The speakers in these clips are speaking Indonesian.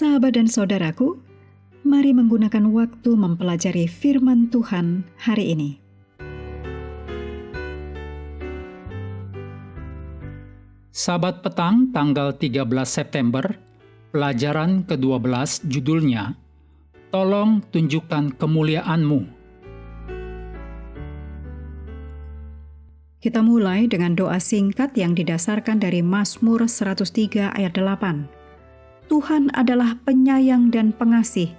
Sahabat dan saudaraku, mari menggunakan waktu mempelajari firman Tuhan hari ini. Sabat petang tanggal 13 September, pelajaran ke-12 judulnya, Tolong tunjukkan kemuliaan-Mu. Kita mulai dengan doa singkat yang didasarkan dari Mazmur 103 ayat 8. Tuhan adalah penyayang dan pengasih,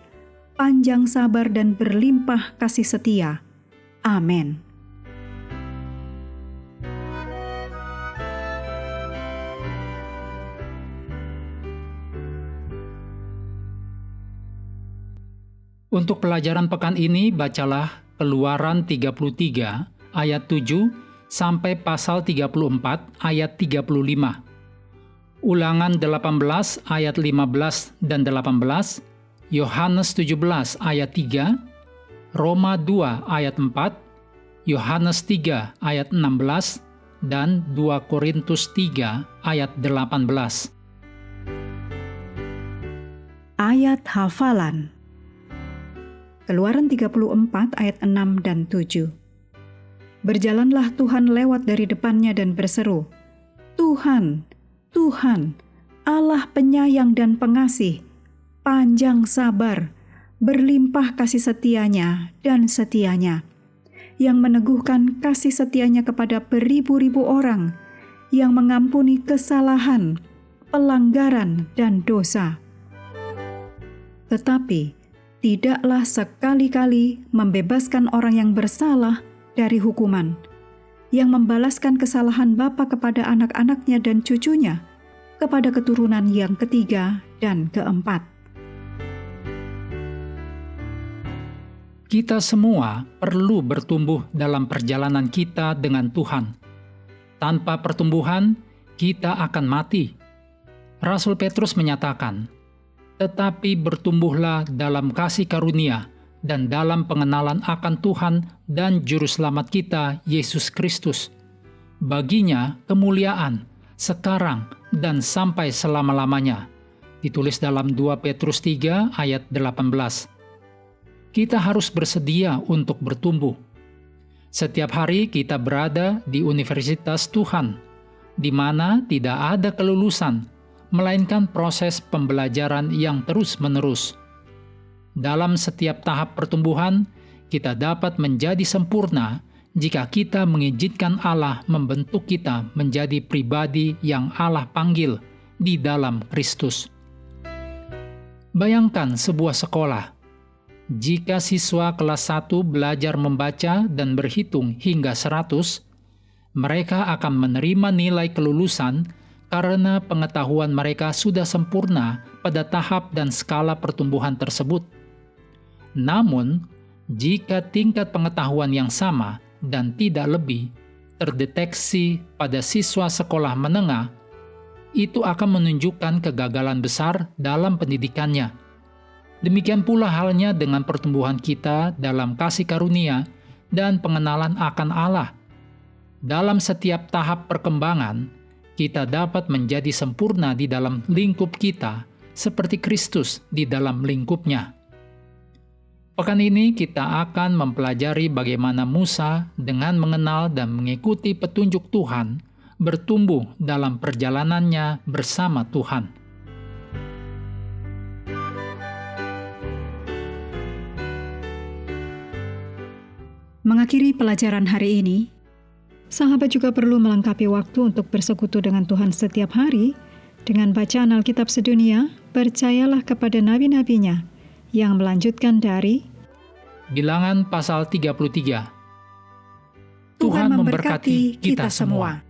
panjang sabar dan berlimpah kasih setia. Amin. Untuk pelajaran pekan ini, bacalah Keluaran 33 ayat 7 sampai pasal 34 ayat 35. Ulangan 18 ayat 15 dan 18, Yohanes 17 ayat 3, Roma 2 ayat 4, Yohanes 3 ayat 16, dan 2 Korintus 3 ayat 18. Ayat hafalan. Keluaran 34 ayat 6 dan 7. Berjalanlah Tuhan lewat dari depannya dan berseru, Tuhan, Tuhan, Allah penyayang dan pengasih, panjang sabar, berlimpah kasih setianya dan setianya, yang meneguhkan kasih setianya kepada beribu-ribu orang, yang mengampuni kesalahan, pelanggaran, dan dosa. Tetapi tidaklah sekali-kali membebaskan orang yang bersalah dari hukuman, yang membalaskan kesalahan bapa kepada anak-anaknya dan cucunya, kepada keturunan yang ketiga dan keempat. Kita semua perlu bertumbuh dalam perjalanan kita dengan Tuhan. Tanpa pertumbuhan, kita akan mati. Rasul Petrus menyatakan, tetapi bertumbuhlah dalam kasih karunia dan dalam pengenalan akan Tuhan dan Juru Selamat kita, Yesus Kristus. Baginya kemuliaan, sekarang dan sampai selama-lamanya. Ditulis dalam 2 Petrus 3 ayat 18. Kita harus bersedia untuk bertumbuh. Setiap hari kita berada di Universitas Tuhan, di mana tidak ada kelulusan, melainkan proses pembelajaran yang terus-menerus. Dalam setiap tahap pertumbuhan, kita dapat menjadi sempurna jika kita mengizinkan Allah membentuk kita menjadi pribadi yang Allah panggil di dalam Kristus. Bayangkan sebuah sekolah. Jika siswa kelas 1 belajar membaca dan berhitung hingga 100, mereka akan menerima nilai kelulusan karena pengetahuan mereka sudah sempurna pada tahap dan skala pertumbuhan tersebut. Namun, jika tingkat pengetahuan yang sama dan tidak lebih terdeteksi pada siswa sekolah menengah, itu akan menunjukkan kegagalan besar dalam pendidikannya. Demikian pula halnya dengan pertumbuhan kita dalam kasih karunia dan pengenalan akan Allah. Dalam setiap tahap perkembangan, kita dapat menjadi sempurna di dalam lingkup kita, seperti Kristus di dalam lingkupnya. Pekan ini kita akan mempelajari bagaimana Musa dengan mengenal dan mengikuti petunjuk Tuhan, bertumbuh dalam perjalanannya bersama Tuhan. Mengakhiri pelajaran hari ini, sahabat juga perlu melengkapi waktu untuk bersekutu dengan Tuhan setiap hari dengan bacaan Alkitab sedunia, percayalah kepada nabi-nabinya, yang melanjutkan dari Bilangan pasal 33. Tuhan memberkati kita semua.